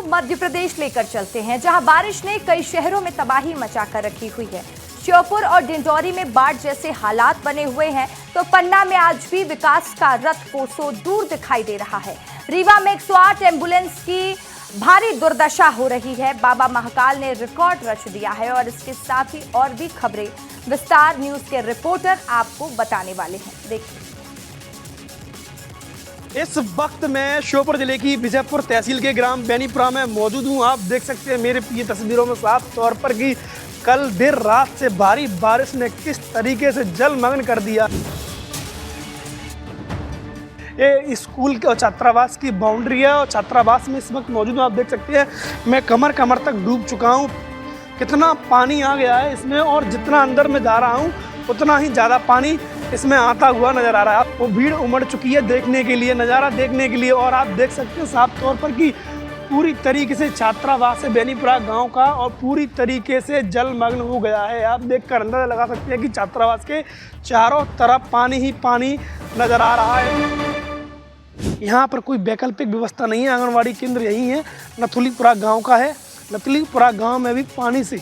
मध्य प्रदेश लेकर चलते हैं, जहां बारिश ने कई शहरों में तबाही मचाकर रखी हुई है। श्योपुर और डिंडौरी में बाढ़ जैसे हालात बने हुए हैं, तो पन्ना में आज भी विकास का रथ कोसों दूर दिखाई दे रहा है। रीवा में 108 एम्बुलेंस की भारी दुर्दशा हो रही है। बाबा महाकाल ने रिकॉर्ड रच दिया है और इसके साथ ही और भी खबरें विस्तार न्यूज के रिपोर्टर आपको बताने वाले हैं। देखिए, इस वक्त मैं श्योपुर जिले की विजयपुर तहसील के ग्राम बेनीपुरा में मौजूद हूं। आप देख सकते हैं मेरे ये तस्वीरों में साफ तौर पर कि कल देर रात से भारी बारिश ने किस तरीके से जलमग्न कर दिया। ये स्कूल के छात्रावास की बाउंड्री है और छात्रावास में इस वक्त मौजूद हूँ। आप देख सकते हैं मैं कमर कमर तक डूब चुका हूँ। कितना पानी आ गया है इसमें, और जितना अंदर में जा रहा हूँ उतना ही ज़्यादा पानी इसमें आता हुआ नज़र आ रहा है। वो भीड़ उमड़ चुकी है देखने के लिए, नज़ारा देखने के लिए। और आप देख सकते हैं साफ तौर पर कि पूरी तरीके से छात्रावास है बेनीपुरा गांव का, और पूरी तरीके से जलमग्न हो गया है। आप देखकर अंदाजा लगा सकते हैं कि छात्रावास के चारों तरफ पानी ही पानी नज़र आ रहा है। यहाँ पर कोई वैकल्पिक व्यवस्था नहीं है। आंगनवाड़ी केंद्र यही है, नथुलीपुरा गांव का है। नथुलीपुरा गांव में भी पानी से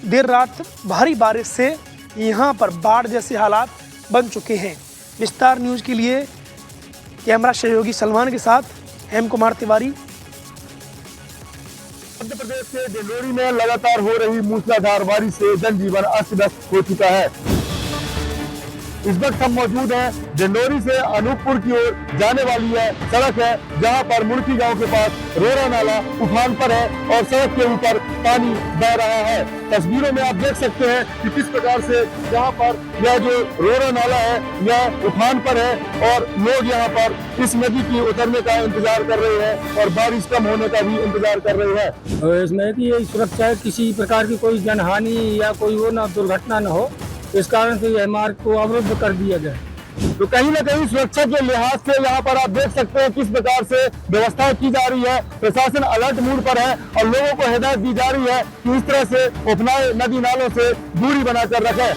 देर रात भारी बारिश से यहाँ पर बाढ़ जैसे हालात बन चुके हैं। विस्तार न्यूज़ के लिए कैमरा सहयोगी सलमान के साथ हेम कुमार तिवारी। मध्य प्रदेश के डिंडौरी में लगातार हो रही मूसलाधार बारिश से जनजीवन अस्त व्यस्त हो चुका है। इस वक्त हम मौजूद हैं डिंडौरी से अनूपपुर की ओर जाने वाली है सड़क है, जहां पर मुड़की गांव के पास रोरा नाला उफान पर है और सड़क के ऊपर पानी बह रहा है। तस्वीरों में आप देख सकते हैं कि किस प्रकार से यहाँ पर यह जो रोरा नाला है यह उफान पर है और लोग यहाँ पर इस नदी की उतरने का इंतजार कर रहे हैं और बारिश कम होने का भी इंतजार कर रहे हैं। इसमें कि ये सुरक्षा है, किसी प्रकार की कोई जनहानि या कोई वो ना दुर्घटना न हो, इस कारण से यह मार्ग को अवरुद्ध कर दिया गया। तो कहीं न कहीं सुरक्षा के लिहाज से यहाँ पर आप देख सकते हैं किस प्रकार से व्यवस्था की जा रही है। प्रशासन अलर्ट मूड पर है और लोगों को हिदायत दी जा रही है कि इस तरह से उपनाए नदी नालों से दूरी बनाकर रखें।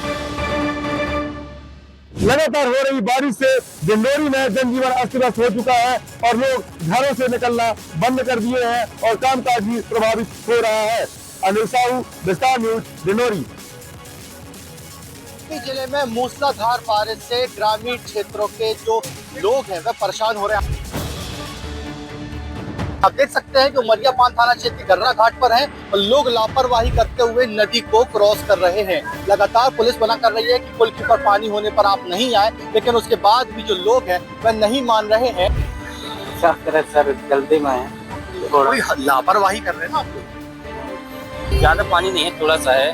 लगातार हो रही बारिश से डिंडौरी में जनजीवन अस्त व्यस्त हो चुका है और लोग घरों से निकलना बंद कर दिए हैं और कामकाज भी प्रभावित हो रहा है। अनिल साहू, विस्तार न्यूज, डिंडौरी। जिले में मूसलाधार बारिश से ग्रामीण क्षेत्रों के जो लोग हैं वह परेशान हो रहे हैं। आप देख सकते हैं कि उमरिया पान थाना क्षेत्र के गर्रा घाट पर हैं और लोग लापरवाही करते हुए नदी को क्रॉस कर रहे हैं। लगातार पुलिस मना कर रही है कि पुल के ऊपर पानी होने पर आप नहीं आए, लेकिन उसके बाद भी जो लोग हैं वह नहीं मान रहे हैं। सर जल्दी में है, कोई लापरवाही कर रहे हैं ना आप लोग? ज्यादा पानी नहीं है, थोड़ा सा है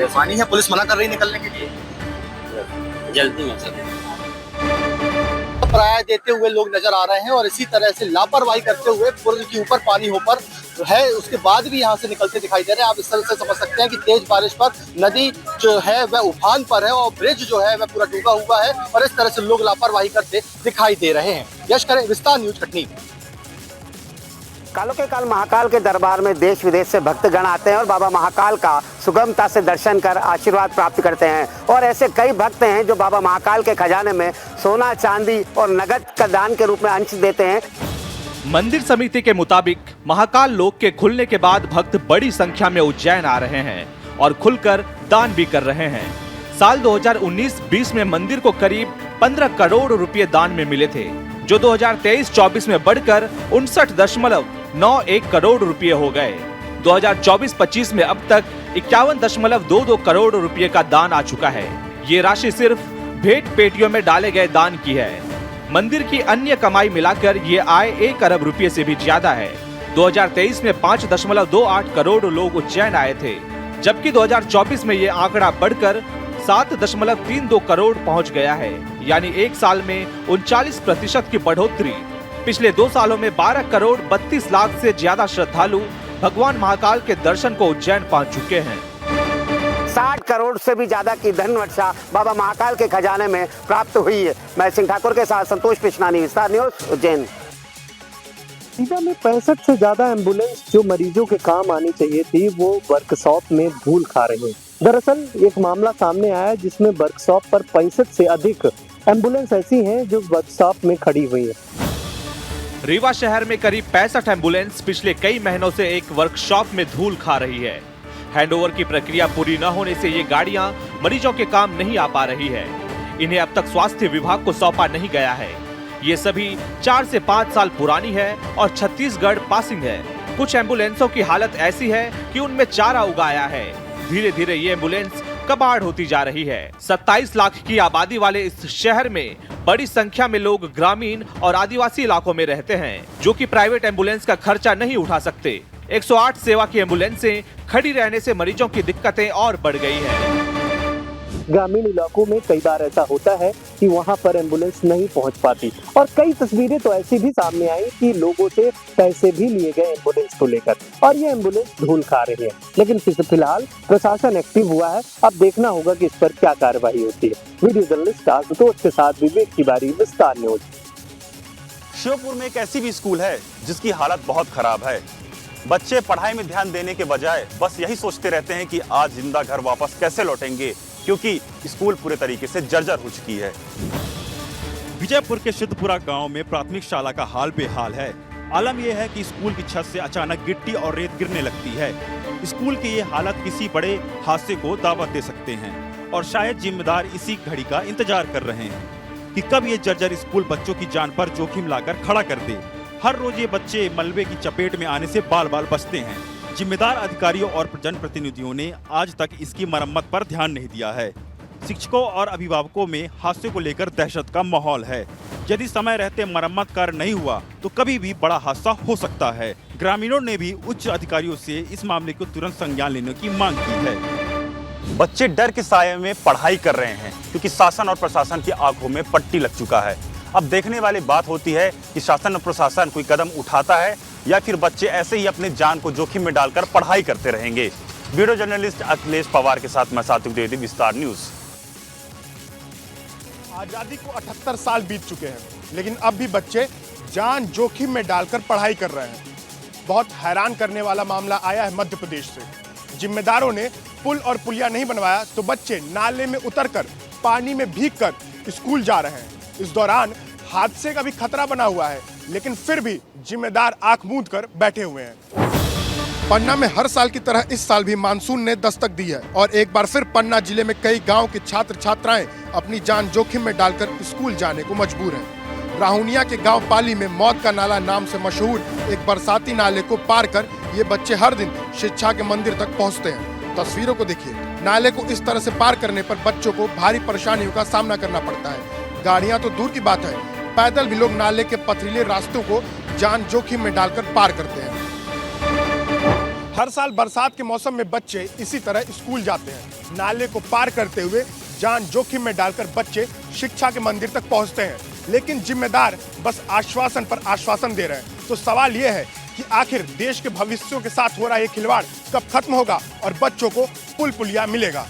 पानी है, पुलिस मना कर रही है निकलने के लिए। जल्दी में सर किराया देते हुए लोग नजर आ रहे हैं और इसी तरह से लापरवाही करते हुए पुल के ऊपर पानी होकर है उसके बाद भी यहाँ से निकलते दिखाई दे रहे हैं। आप इस तरह से समझ सकते हैं कि तेज बारिश पर नदी जो है वह उफान पर है और ब्रिज जो है वह पूरा डूबा हुआ है और इस तरह से लोग लापरवाही करते दिखाई दे रहे हैं। यश करें, विस्तार न्यूज, कटनी। कालों के काल महाकाल के दरबार में देश विदेश से भक्तगण आते हैं और बाबा महाकाल का सुगमता से दर्शन कर आशीर्वाद प्राप्त करते हैं। और ऐसे कई भक्त हैं जो बाबा महाकाल के खजाने में सोना, चांदी और नगद का दान के रूप में अंश देते हैं। मंदिर समिति के मुताबिक महाकाल लोक के खुलने के बाद भक्त बड़ी संख्या में उज्जैन आ रहे हैं और खुलकर दान भी कर रहे हैं। साल 2019-20 में मंदिर को करीब 15 करोड़ रुपए दान में मिले थे, जो 2023-24 में बढ़कर 59.91 करोड़ रुपए हो गए। 2024-25 में अब तक 51.22 करोड़ रुपए का दान आ चुका है। ये राशि सिर्फ भेंट पेटियों में डाले गए दान की है। मंदिर की अन्य कमाई मिलाकर ये आय 1 अरब रुपए से भी ज्यादा है। 2023 में 5.28 करोड़ लोग उज्जैन आए थे, जबकि 2024 में ये आंकड़ा बढ़कर 7.32 करोड़ पहुंच गया है, यानी एक साल में 39% की बढ़ोतरी। पिछले 2 सालों में 12 करोड़ 32 लाख से ज्यादा श्रद्धालु भगवान महाकाल के दर्शन को उज्जैन पहुंच चुके हैं। 60 करोड़ से भी ज्यादा की धन वर्षा बाबा महाकाल के खजाने में प्राप्त हुई है। मैं सिंह ठाकुर के साथ संतोष पिछनानी, विस्तार न्यूज, उज्जैन। रीवा में 65 से ज्यादा एम्बुलेंस जो मरीजों के काम आनी चाहिए थी वो वर्कशॉप में धूल खा रही है। दरअसल एक मामला सामने आया जिसमें वर्कशॉप पर 65 से अधिक एम्बुलेंस ऐसी हैं जो वर्कशॉप में खड़ी हुई है। रीवा शहर में करीब 65 एम्बुलेंस पिछले कई महीनों से एक वर्कशॉप में धूल खा रही है। हैंडओवर की प्रक्रिया पूरी न होने से ये गाड़ियां मरीजों के काम नहीं आ पा रही है। इन्हें अब तक स्वास्थ्य विभाग को सौंपा नहीं गया है। ये सभी 4 से 5 साल पुरानी है और छत्तीसगढ़ पासिंग है। कुछ एम्बुलेंसों की हालत ऐसी है कि उनमें चारा उगाया है। धीरे धीरे ये एम्बुलेंस कबाड़ होती जा रही है। 27 लाख की आबादी वाले इस शहर में बड़ी संख्या में लोग ग्रामीण और आदिवासी इलाकों में रहते हैं, जो कि प्राइवेट एम्बुलेंस का खर्चा नहीं उठा सकते। 108 सेवा की एम्बुलेंसें खड़ी रहने से मरीजों की दिक्कतें और बढ़ गई है। ग्रामीण इलाकों में कई बार ऐसा होता है कि वहां पर एम्बुलेंस नहीं पहुंच पाती और कई तस्वीरें तो ऐसी भी सामने आई कि लोगों से पैसे भी लिए गए एम्बुलेंस को लेकर और ये एम्बुलेंस धूल खा रही है। लेकिन फिलहाल प्रशासन एक्टिव हुआ है। अब देखना होगा कि इस पर क्या कार्रवाई होती है। वीडियो जर्नलिस्ट आशुतोष के साथ विवेक तिवारी, विस्तार न्यूज। श्योपुर में एक ऐसी भी स्कूल है जिसकी हालत बहुत खराब है। बच्चे पढ़ाई में ध्यान देने के बजाय बस यही सोचते रहते हैं कि आज जिंदा घर वापस कैसे लौटेंगे, क्योंकि स्कूल पूरे तरीके से जर्जर हो चुकी है। विजयपुर के सिद्धपुरा गांव में प्राथमिक शाला का हाल बेहाल है। आलम यह है कि स्कूल की छत से अचानक गिट्टी और रेत गिरने लगती है। स्कूल की ये हालत किसी बड़े हादसे को दावत दे सकते हैं और शायद जिम्मेदार इसी घड़ी का इंतजार कर रहे हैं कि कब ये जर्जर स्कूल बच्चों की जान पर जोखिम लाकर खड़ा कर दे। हर रोज ये बच्चे मलबे की चपेट में आने से बाल बाल बचते हैं। जिम्मेदार अधिकारियों और जनप्रतिनिधियों ने आज तक इसकी मरम्मत पर ध्यान नहीं दिया है। शिक्षकों और अभिभावकों में हादसे को लेकर दहशत का माहौल है। यदि समय रहते मरम्मत कार्य नहीं हुआ तो कभी भी बड़ा हादसा हो सकता है। ग्रामीणों ने भी उच्च अधिकारियों से इस मामले को तुरंत संज्ञान लेने की मांग की है। बच्चे डर के साये में पढ़ाई कर रहे हैं क्योंकि शासन और प्रशासन की आंखों में पट्टी लग चुका है। अब देखने वाली बात होती है कि शासन और प्रशासन कोई कदम उठाता है या फिर बच्चे ऐसे ही अपने जान को जोखिम में डालकर पढ़ाई करते रहेंगे। वीडियो जर्नलिस्ट अखिलेश पवार के साथ मैं सात्विक द्विवेदी, विस्तार न्यूज। आजादी को 78 साल बीत चुके हैं, लेकिन अब भी बच्चे जान जोखिम में डालकर पढ़ाई कर रहे हैं। बहुत हैरान करने वाला मामला आया है मध्य प्रदेश से। जिम्मेदारों ने पुल और पुलिया नहीं बनवाया तो बच्चे नाले में उतरकर पानी में भीगकर स्कूल जा रहे हैं। इस दौरान हादसे का भी खतरा बना हुआ है, लेकिन फिर भी जिम्मेदार आंख मूंद कर बैठे हुए हैं। पन्ना में हर साल की तरह इस साल भी मानसून ने दस्तक दी है और एक बार फिर पन्ना जिले में कई गांव के छात्र छात्राएं अपनी जान जोखिम में डालकर स्कूल जाने को मजबूर हैं। राहुनिया के गांव पाली में मौत का नाला नाम से मशहूर एक बरसाती नाले को पार कर ये बच्चे हर दिन शिक्षा के मंदिर तक पहुंचते हैं। तस्वीरों को देखिए। नाले को इस तरह से पार करने पर बच्चों को भारी परेशानियों का सामना करना पड़ता है। गाड़ियां तो दूर की बात है, पैदल भी लोग नाले के पथरीले रास्तों को जान जोखिम में डालकर पार करते हैं। हर साल बरसात के मौसम में बच्चे इसी तरह स्कूल जाते हैं। नाले को पार करते हुए जान जोखिम में डालकर बच्चे शिक्षा के मंदिर तक पहुंचते हैं, लेकिन जिम्मेदार बस आश्वासन पर आश्वासन दे रहे हैं। तो सवाल यह है कि आखिर देश के भविष्यों के साथ हो रहा ये खिलवाड़ कब खत्म होगा और बच्चों को पुल पुलिया मिलेगा।